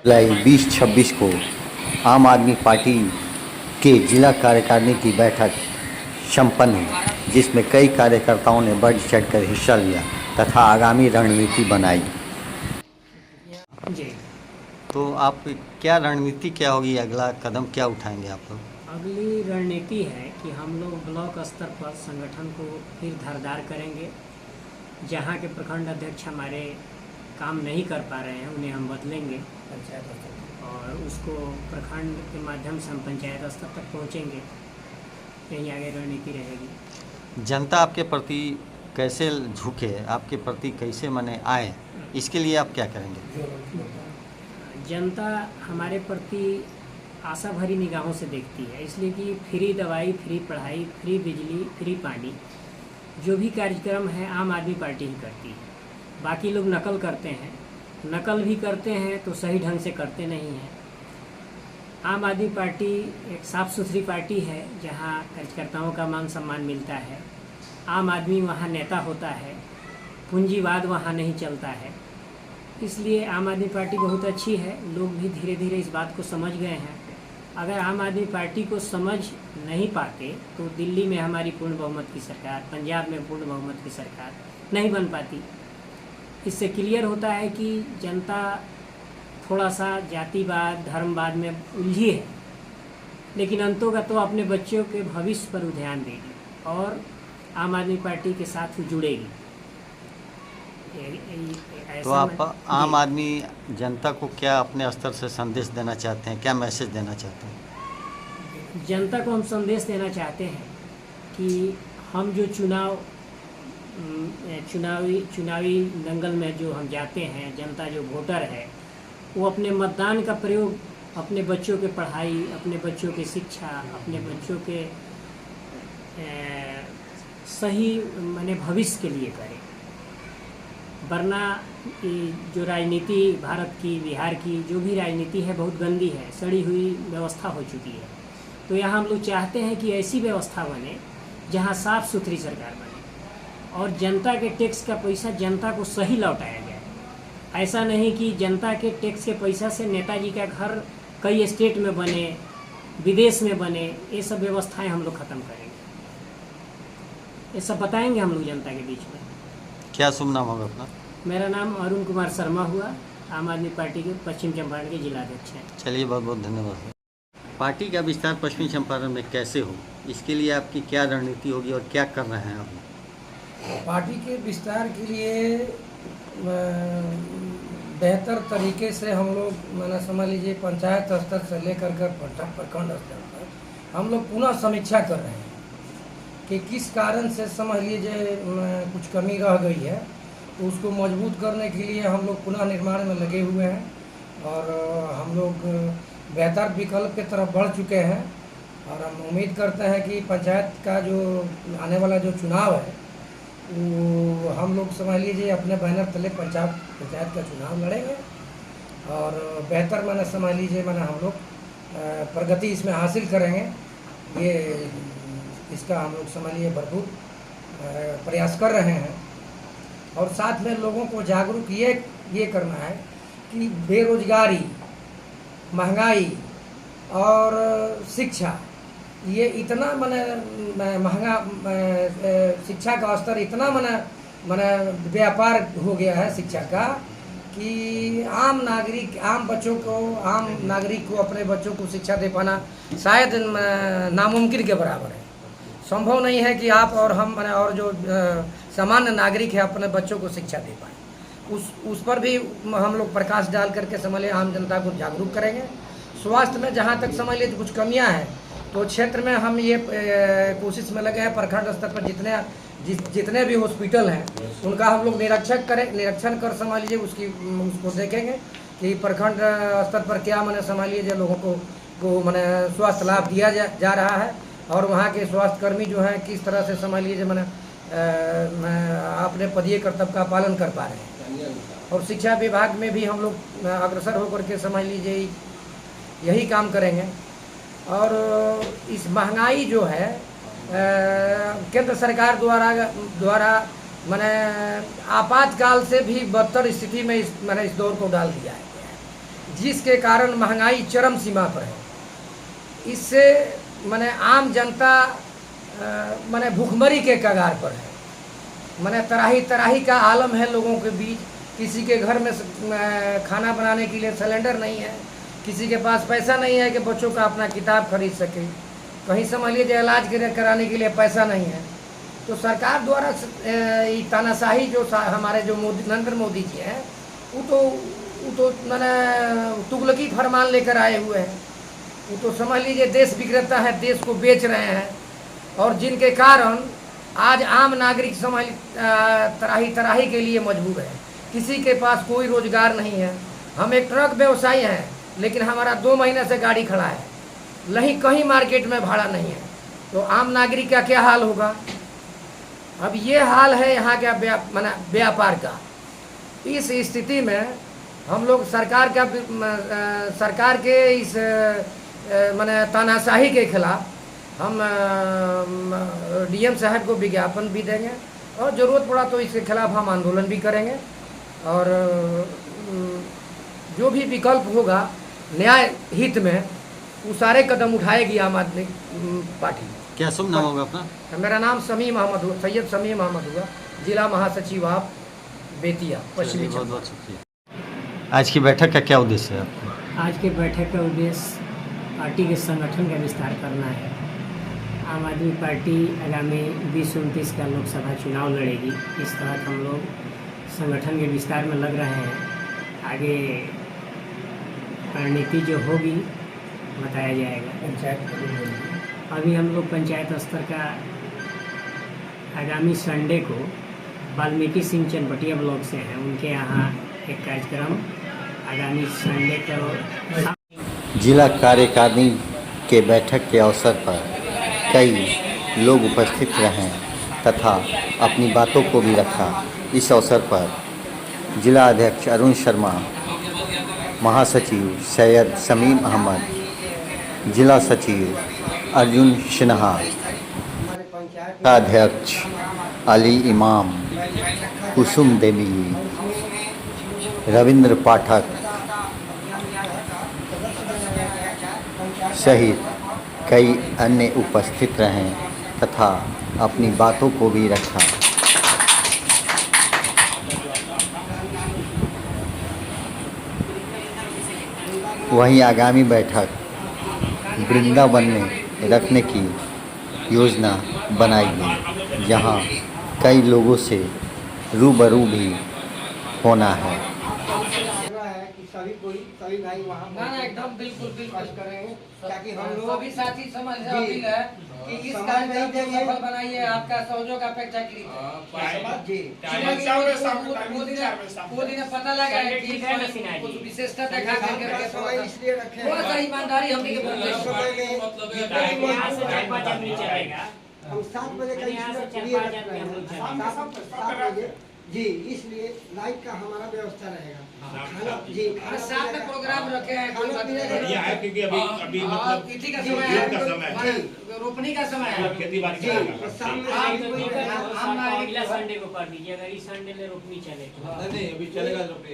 जुलाई 2026 को आम आदमी पार्टी के जिला कार्यकारिणी की बैठक संपन्न हुई, जिसमें कई कार्यकर्ताओं ने बढ़ चढ़कर हिस्सा लिया तथा आगामी रणनीति बनाई। जी, तो आप क्या रणनीति क्या होगी, अगला कदम क्या उठाएंगे आप लोग? अगली रणनीति है कि हम लोग ब्लॉक स्तर पर संगठन को फिर धारदार करेंगे। जहाँ के प्रखंड अध्यक्ष हमारे काम नहीं कर पा रहे हैं उन्हें हम बदलेंगे और उसको प्रखंड के माध्यम से हम पंचायत स्तर तक पहुँचेंगे। यही आगे रणनीति रहेगी। जनता आपके प्रति कैसे झुके, आपके प्रति कैसे मने आए, इसके लिए आप क्या करेंगे? जनता हमारे प्रति आशा भरी निगाहों से देखती है, इसलिए कि फ्री दवाई, फ्री पढ़ाई, फ्री बिजली, फ्री पानी, जो भी कार्यक्रम है आम आदमी पार्टी ही करती है। बाकी लोग नकल करते हैं, नकल भी करते हैं तो सही ढंग से करते नहीं हैं। आम आदमी पार्टी एक साफ़ सुथरी पार्टी है जहां कार्यकर्ताओं का मान सम्मान मिलता है। आम आदमी वहां नेता होता है, पूंजीवाद वहां नहीं चलता है। इसलिए आम आदमी पार्टी बहुत अच्छी है। लोग भी धीरे धीरे इस बात को समझ गए हैं। अगर आम आदमी पार्टी को समझ नहीं पाते तो दिल्ली में हमारी पूर्ण बहुमत की सरकार, पंजाब में पूर्ण बहुमत की सरकार नहीं बन पाती। इससे क्लियर होता है कि जनता थोड़ा सा जातिवाद, धर्मवाद में उलझी है, लेकिन अंतोगत तो अपने बच्चों के भविष्य पर ध्यान देगी और आम आदमी पार्टी के साथ जुड़ेगी। तो आप आम आदमी जनता को क्या अपने स्तर से संदेश देना चाहते हैं, क्या मैसेज देना चाहते हैं? जनता को हम संदेश देना चाहते हैं कि हम जो चुनावी दंगल में जो हम जाते हैं, जनता जो वोटर है वो अपने मतदान का प्रयोग अपने बच्चों के पढ़ाई, अपने बच्चों की शिक्षा, अपने बच्चों के सही माने भविष्य के लिए करें। वरना जो राजनीति भारत की, बिहार की जो भी राजनीति है बहुत गंदी है, सड़ी हुई व्यवस्था हो चुकी है। तो यहाँ हम लोग चाहते हैं कि ऐसी व्यवस्था बने जहाँ साफ़ सुथरी सरकार बने और जनता के टैक्स का पैसा जनता को सही लौटाया जाए। ऐसा नहीं कि जनता के टैक्स के पैसा से नेताजी का घर कई स्टेट में बने, विदेश में बने। ये सब व्यवस्थाएं हम लोग ख़त्म करेंगे। ये सब बताएंगे हम लोग जनता के बीच में। क्या शुभ नाम होगा अपना? मेरा नाम अरुण कुमार शर्मा हुआ, आम आदमी पार्टी के पश्चिम चंपारण के जिलाध्यक्ष हैं। चलिए, बहुत बहुत धन्यवाद। पार्टी का विस्तार पश्चिमी चंपारण में कैसे हो, इसके लिए आपकी क्या रणनीति होगी और क्या कर रहे हैं आप? पार्टी के विस्तार के लिए बेहतर तरीके से हम लोग मैंने समझ लीजिए पंचायत स्तर से लेकर कर प्रखंड स्तर पर हम लोग पुनः समीक्षा कर रहे हैं कि किस कारण से समझ लीजिए कुछ कमी रह गई है, तो उसको मजबूत करने के लिए हम लोग पुनः निर्माण में लगे हुए हैं और हम लोग बेहतर विकल्प की तरफ बढ़ चुके हैं। और हम उम्मीद करते हैं कि पंचायत का जो आने वाला जो चुनाव है वो हम लोग समझ लीजिए अपने बैनर तले पंचायत का चुनाव लड़ेंगे और बेहतर मैंने समझ लीजिए हम लोग प्रगति इसमें हासिल करेंगे। ये इसका हम लोग समझ लीजिए भरपूर प्रयास कर रहे हैं। और साथ में लोगों को जागरूक ये करना है कि बेरोजगारी, महंगाई और शिक्षा ये इतना महंगा, शिक्षा का स्तर इतना व्यापार हो गया है शिक्षा का कि आम नागरिक को अपने बच्चों को शिक्षा दे पाना शायद नामुमकिन के बराबर है। संभव नहीं है कि आप और हम और जो सामान्य नागरिक है अपने बच्चों को शिक्षा दे पाए। उस पर भी हम लोग प्रकाश डाल करके समझ लीजिए आम जनता को जागरूक करेंगे। स्वास्थ्य में जहाँ तक समझ लीजिए कुछ कमियाँ हैं तो क्षेत्र में हम ये कोशिश में लगे हैं प्रखंड स्तर पर जितने भी हॉस्पिटल हैं उनका हम लोग निरीक्षण कर समझ लीजिए उसको देखेंगे कि प्रखंड स्तर पर क्या समझ लीजिए लोगों को स्वास्थ्य लाभ दिया जा रहा है और वहाँ के स्वास्थ्यकर्मी जो हैं किस तरह से समझ लीजिए अपने पदीय कर्तव्य का पालन कर पा रहे हैं। और शिक्षा विभाग में भी हम लोग अग्रसर होकर के समझ लीजिए यही काम करेंगे। और इस महंगाई जो है केंद्र सरकार द्वारा आपातकाल से भी बदतर स्थिति में इस दौर को डाल दिया है। जिसके कारण महंगाई चरम सीमा पर है। इससे माने आम जनता माने भूखमरी के कगार पर है। माने तराही तराही का आलम है लोगों के बीच। किसी के घर में खाना बनाने के लिए सिलेंडर नहीं है, किसी के पास पैसा नहीं है कि बच्चों का अपना किताब खरीद सके, कहीं समझ लीजिए इलाज कराने के लिए पैसा नहीं है। तो सरकार द्वारा ये तानाशाही जो हमारे जो नरेंद्र मोदी जी हैं वो तो मैंने तुगलकी फरमान लेकर आए हुए हैं। वो तो समझ लीजिए देश बिगड़ता है, देश को बेच रहे हैं, और जिनके कारण आज आम नागरिक समझ तराही तराही के लिए मजबूर है। किसी के पास कोई रोजगार नहीं है। हम एक ट्रक व्यवसायी हैं, लेकिन हमारा 2 महीने से गाड़ी खड़ा है, कहीं मार्केट में भाड़ा नहीं है। तो आम नागरिक का क्या हाल होगा? अब ये हाल है यहाँ का व्यापार का। इस स्थिति में हम लोग सरकार के इस तानाशाही के खिलाफ हम डीएम साहब को विज्ञापन भी देंगे, और ज़रूरत पड़ा तो इसके खिलाफ हम आंदोलन भी करेंगे। और जो भी विकल्प होगा न्याय हित में वो सारे कदम उठाएगी आम आदमी पार्टी। क्या शुभ नाम होगा अपना? मेरा नाम सैयद समीम अहमद हुआ, जिला महासचिव आप बेतिया पश्चिमी बहुत चंपारण। बहुत शुक्रिया। आज की बैठक का क्या उद्देश्य है आपका? आज के बैठक का उद्देश्य पार्टी के संगठन का विस्तार करना है। आम आदमी पार्टी आगामी 2029 का लोकसभा चुनाव लड़ेगी। इस तहत हम लोग संगठन के विस्तार में लग रहे हैं। आगे रणनीति जो होगी बताया जाएगा। पंचायत अभी हम लोग पंचायत स्तर का आगामी संडे को वाल्मीकि सिंह चनपटिया ब्लॉक से हैं, उनके यहाँ एक कार्यक्रम आगामी संडे को जिला कार्यकारिणी के बैठक के अवसर पर कई लोग उपस्थित रहे तथा अपनी बातों को भी रखा। इस अवसर पर जिला अध्यक्ष अरुण शर्मा, महासचिव सैयद समीम अहमद, जिला सचिव अर्जुन सिन्हा, अध्यक्ष अली इमाम, कुसुम देवी, रविंद्र पाठक सहित कई अन्य उपस्थित रहे तथा अपनी बातों को भी रखा। वहीं आगामी बैठक वृंदावन में रखने की योजना बनाई गई, जहां कई लोगों से रूबरू भी होना है। सभी भाई वहाँ ना एकदम बिल्कुल करेंगे, ताकि हम लोग सभी साथी समझ अपील है कि इस कार्यक्रम को सफल बनाइए। आपका सहयोग अपेक्षाकृत वो दिन पता लगा है कि कुछ विशेषता देखा करके थोड़ा सा ईमानदारी हमने के हम 7 बजे का जी, इसलिए लाइट का हमारा व्यवस्था रहेगा। खाना जी साथ में प्रोग्राम रखे हैं, कोई बात नहीं है क्योंकि अभी मतलब खेती का समय है, रोपनी का समय है, खेती बाड़ी का अगला संडे को कर दीजिए। अगर इस संडे में रोपनी चले तो नहीं अभी चलेगा रोपनी।